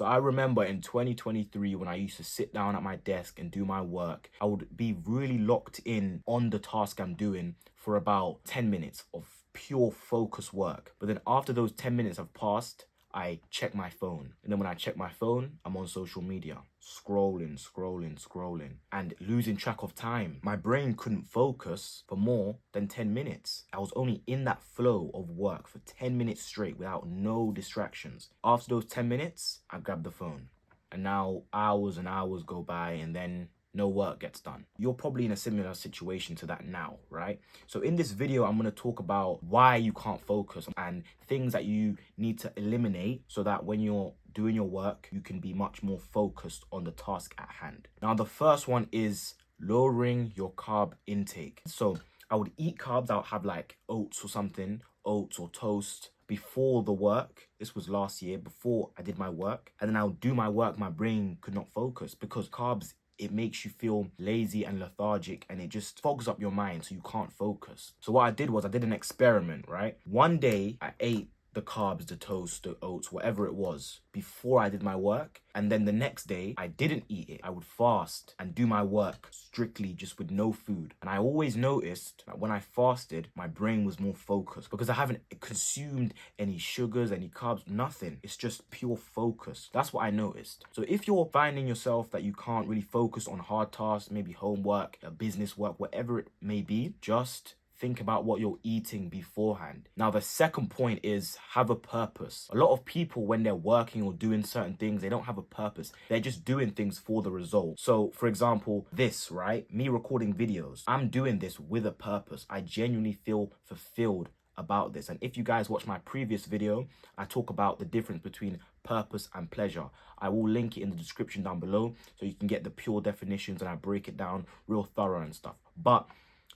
So I remember in 2023 when I used to sit down at my desk and do my work, I would be really locked in on the task I'm doing for about 10 minutes of pure focus work. But then after those 10 minutes have passed, I check my phone. And then when I check my phone, I'm on social media, scrolling, and losing track of time. My brain couldn't focus for more than 10 minutes. I was only in that flow of work for 10 minutes straight without no distractions. After those 10 minutes, I grabbed the phone. And now hours and hours go by, and then no work gets done. You're probably in a similar situation to that now, right? So in this video, I'm going to talk about why you can't focus and things that you need to eliminate so that when you're doing your work, you can be much more focused on the task at hand. Now, the first one is lowering your carb intake. So I would eat carbs. I would have like oats or something, oats or toast before the work. This was last year, before I did my work. And then I would do my work. My brain could not focus because carbs, it makes you feel lazy and lethargic, and it just fogs up your mind so you can't focus. So what I did was I did an experiment, right? One day I ate the carbs, the toast, the oats, whatever it was, before I did my work. And then the next day, I didn't eat it. I would fast and do my work strictly just with no food. And I always noticed that when I fasted, my brain was more focused because I haven't consumed any sugars, any carbs, nothing. It's just pure focus. That's what I noticed. So if you're finding yourself that you can't really focus on hard tasks, maybe homework, business work, whatever it may be, just think about what you're eating beforehand. Now, the second point is have a purpose. A lot of people, when they're working or doing certain things, they don't have a purpose. They're just doing things for the result. So, for example, this, right? Me recording videos. I'm doing this with a purpose. I genuinely feel fulfilled about this. And if you guys watch my previous video, I talk about the difference between purpose and pleasure. I will link it in the description down below so you can get the pure definitions, and I break it down real thorough and stuff. But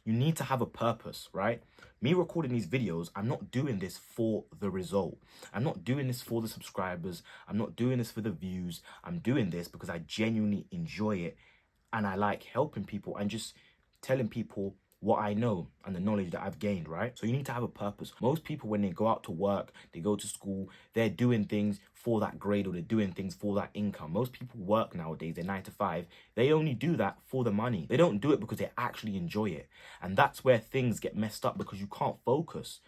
you need to have a purpose, right? Me recording these videos, I'm not doing this for the result. I'm not doing this for the subscribers. I'm not doing this for the views. I'm doing this because I genuinely enjoy it, and I like helping people and just telling people what I know and the knowledge that I've gained, right? So you need to have a purpose. Most people, when they go out to work, they go to school, they're doing things for that grade or they're doing things for that income. Most people work nowadays, they're 9 to 5. They only do that for the money. They don't do it because they actually enjoy it. And that's where things get messed up, because you can't focus.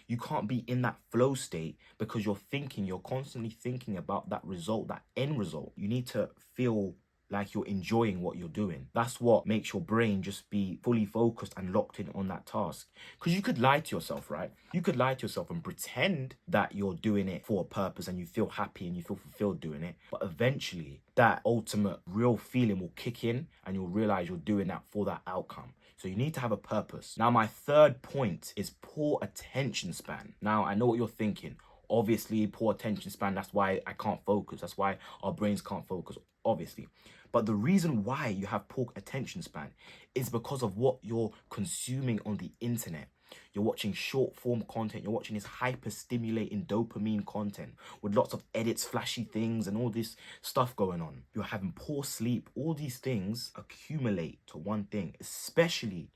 You can't be in that flow state because you're constantly thinking about that result, that end result. You need to feel like you're enjoying what you're doing. That's what makes your brain just be fully focused and locked in on that task. Because you could lie to yourself, right? You could lie to yourself and pretend that you're doing it for a purpose and you feel happy and you feel fulfilled doing it. But eventually, that ultimate real feeling will kick in and you'll realize you're doing that for that outcome. So you need to have a purpose. Now, my third point is poor attention span. Now, I know what you're thinking. Obviously, poor attention span, that's why I can't focus. That's why our brains can't focus, obviously. But the reason why you have poor attention span is because of what you're consuming on the internet. You're watching short form content. You're watching this hyper stimulating dopamine content with lots of edits, flashy things, and all this stuff going on. You're having poor sleep. All these things accumulate to one thing, especially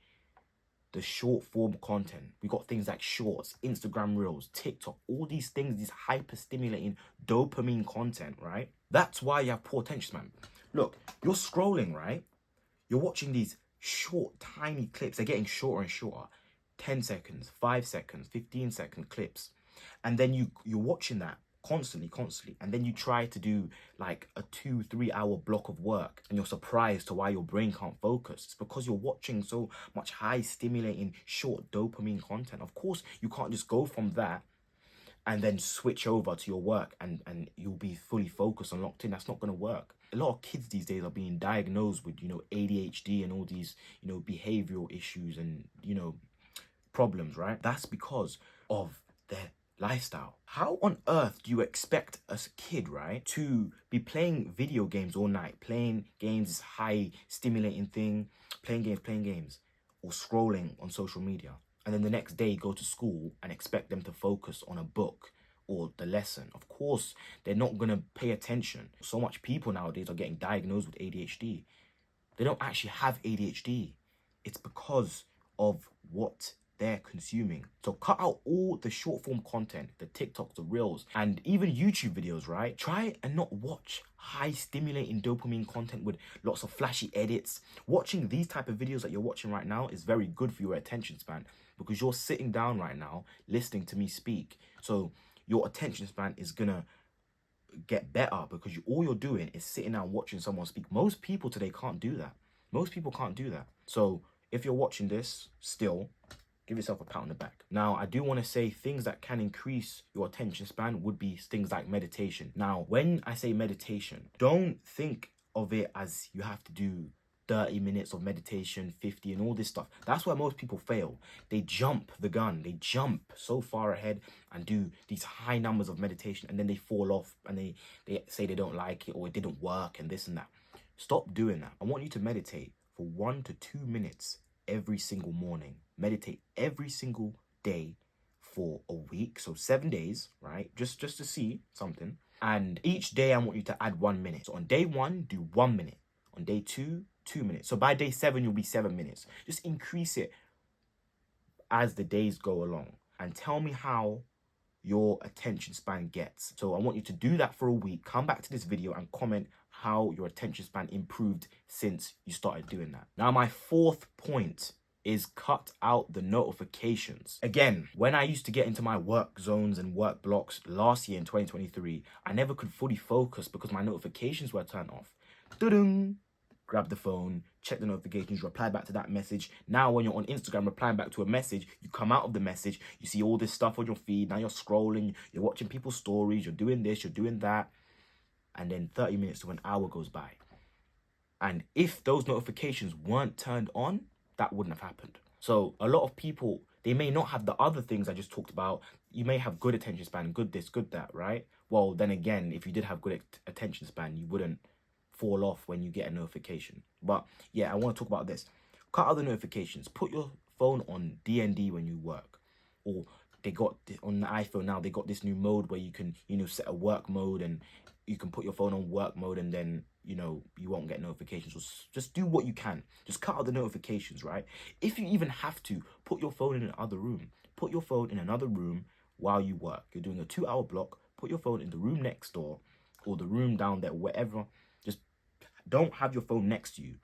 the short form content. We got things like shorts, Instagram reels, TikTok, all these things, these hyper stimulating dopamine content, right? That's why you have poor attention span. Look, you're scrolling, right? You're watching these short, tiny clips. They're getting shorter and shorter. 10 seconds, 5 seconds, 15-second clips. And then you're watching that constantly. And then you try to do like a 2-3 hour block of work and you're surprised to why your brain can't focus. It's because you're watching so much high stimulating short dopamine content. Of course, you can't just go from that and then switch over to your work and you'll be fully focused and locked in. That's not going to work. A lot of kids these days are being diagnosed with, ADHD and all these, behavioral issues and, problems, right? That's because of their lifestyle. How on earth do you expect a kid, right, to be playing video games all night, playing games, this high stimulating thing, playing games, or scrolling on social media, and then the next day go to school and expect them to focus on a book or the lesson? Of course, they're not going to pay attention. So much people nowadays are getting diagnosed with ADHD. They don't actually have ADHD. It's because of what they're consuming. So cut out all the short form content, the TikToks, the Reels, and even YouTube videos, right? Try and not watch high stimulating dopamine content with lots of flashy edits. Watching these type of videos that you're watching right now is very good for your attention span, because you're sitting down right now listening to me speak. So your attention span is gonna get better because all you're doing is sitting down watching someone speak. Most people today can't do that. Most people can't do that. So if you're watching this still, give yourself a pat on the back. Now, I do want to say things that can increase your attention span would be things like meditation. Now, when I say meditation, don't think of it as you have to do 30 minutes of meditation, 50 and all this stuff. That's where most people fail. They jump the gun. They jump so far ahead and do these high numbers of meditation, and then they fall off and they say they don't like it or it didn't work and this and that. Stop doing that. I want you to meditate for 1 to 2 minutes every single morning. Meditate every single day for a week, so 7 days, right? Just to see something. And each day I want you to add 1 minute. So on day 1, do 1 minute. On day 2, 2 minutes. So by day 7, you'll be 7 minutes. Just increase it as the days go along, and tell me how your attention span gets. So I want you to do that for a week. Come back to this video and comment how your attention span improved since you started doing that. Now, my fourth point is cut out the notifications. Again, when I used to get into my work zones and work blocks last year in 2023, I never could fully focus because my notifications were turned off. Dun-dun. Grab the phone, check the notifications, reply back to that message. Now when you're on Instagram replying back to a message, you come out of the message, you see all this stuff on your feed. Now you're scrolling, you're watching people's stories, you're doing this, you're doing that. And then 30 minutes to an hour goes by. And if those notifications weren't turned on, that wouldn't have happened. So a lot of people, they may not have the other things I just talked about. You may have good attention span, good this, good that, right? Well, then again, if you did have good attention span, you wouldn't fall off when you get a notification. But yeah, I want to talk about this. Cut out the notifications. Put your phone on DND when you work. Or they got on the iPhone now, they got this new mode where you can, set a work mode, and you can put your phone on work mode, and then, you won't get notifications. So just do what you can. Just cut out the notifications, right? If you even have to, put your phone in another room. Put your phone in another room while you work. You're doing a 2-hour block. Put your phone in the room next door or the room down there, wherever. Just don't have your phone next to you,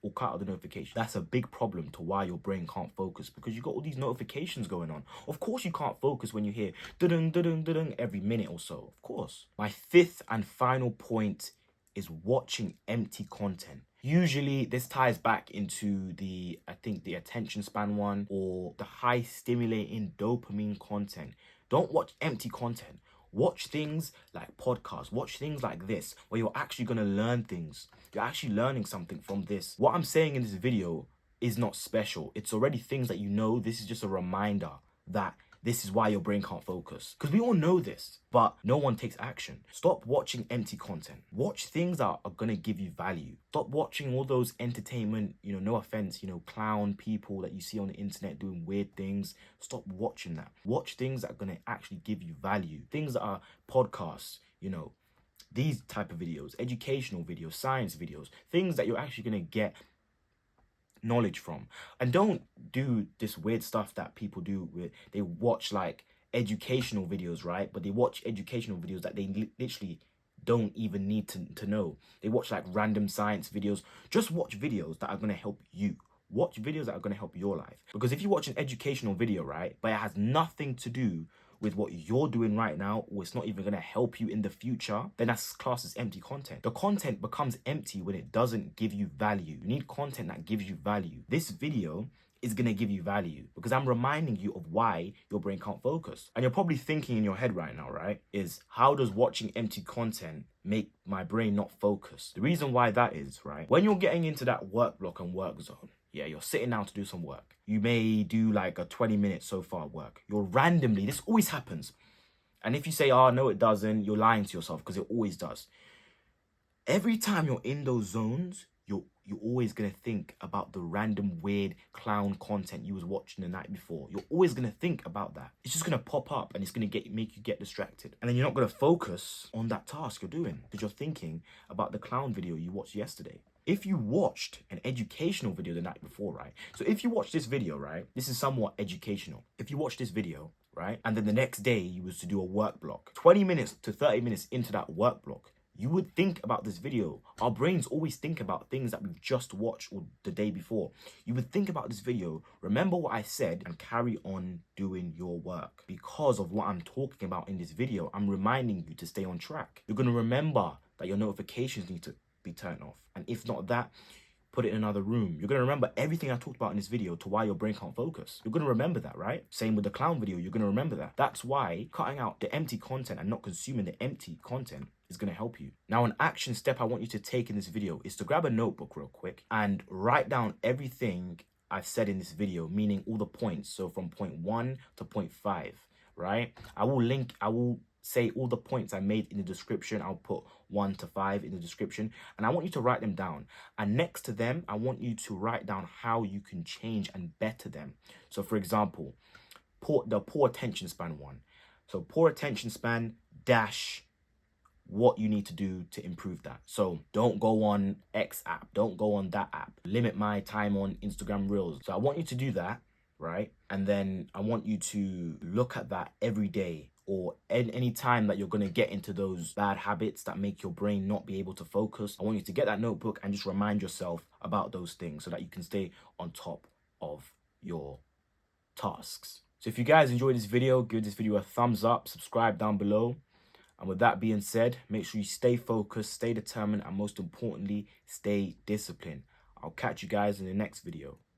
or cut out the notification. That's a big problem to why your brain can't focus, because you've got all these notifications going on. Of course you can't focus when you hear dun dun dun every minute or so. Of course. My fifth and final point is watching empty content. Usually this ties back into the attention span one, or the high stimulating dopamine content. Don't watch empty content. Watch things like podcasts. Watch things like this, where you're actually going to learn things. You're actually learning something from this. What I'm saying in this video is not special. It's already things that you know. This is just a reminder that this is why your brain can't focus. Because we all know this, but no one takes action. Stop watching empty content. Watch things that are going to give you value. Stop watching all those entertainment, no offense, clown people that you see on the internet doing weird things. Stop watching that. Watch things that are going to actually give you value. Things that are podcasts, these type of videos, educational videos, science videos, things that you're actually going to get knowledge from. And don't do this weird stuff that people do with, they watch like educational videos, right? But they watch educational videos that they literally don't even need to know. They watch like random science videos. Just watch videos that are going to help you. Watch videos that are going to help your life. Because if you watch an educational video, right, but it has nothing to do with what you're doing right now, or it's not even going to help you in the future, then that's classed as empty content. The content becomes empty when it doesn't give you value. You need content that gives you value. This video is going to give you value because I'm reminding you of why your brain can't focus. And you're probably thinking in your head right now, right, is how does watching empty content make my brain not focus? The reason why that is, right, when you're getting into that work block and work zone, yeah, you're sitting down to do some work. You may do like a 20-minute so far work. You're randomly, this always happens. And if you say, oh, no, it doesn't, you're lying to yourself because it always does. Every time you're in those zones, you're always going to think about the random weird clown content you was watching the night before. You're always going to think about that. It's just going to pop up and it's going to make you get distracted. And then you're not going to focus on that task you're doing because you're thinking about the clown video you watched yesterday. if you watched an educational video the night before, right? So if you watch this video, right, this is somewhat educational. If you watch this video, right, and then the next day you was to do a work block, 20 minutes to 30 minutes into that work block, you would think about this video. Our brains always think about things that we've just watched or the day before. You would think about this video, remember what I said, and carry on doing your work. Because of what I'm talking about in this video, I'm reminding you to stay on track. You're going to remember that your notifications need to be turned off. And if not that, put it in another room. You're going to remember everything I talked about in this video to why your brain can't focus. You're going to remember that, right? Same with the clown video, you're going to remember that. That's why cutting out the empty content and not consuming the empty content is going to help you. Now, an action step I want you to take in this video is to grab a notebook real quick and write down everything I've said in this video, meaning all the points. So from point 1 to point 5, right? I will say all the points I made in the description. I'll put 1 to 5 in the description, and I want you to write them down. And next to them, I want you to write down how you can change and better them. So for example, the poor attention span one. So poor attention span dash what you need to do to improve that. So don't go on X app, don't go on that app, limit my time on Instagram Reels. So I want you to do that, right? And then I want you to look at that every day, or any time that you're going to get into those bad habits that make your brain not be able to focus. I want you to get that notebook and just remind yourself about those things so that you can stay on top of your tasks. So if you guys enjoyed this video, give this video a thumbs up, subscribe down below. And with that being said, make sure you stay focused, stay determined, and most importantly, stay disciplined. I'll catch you guys in the next video.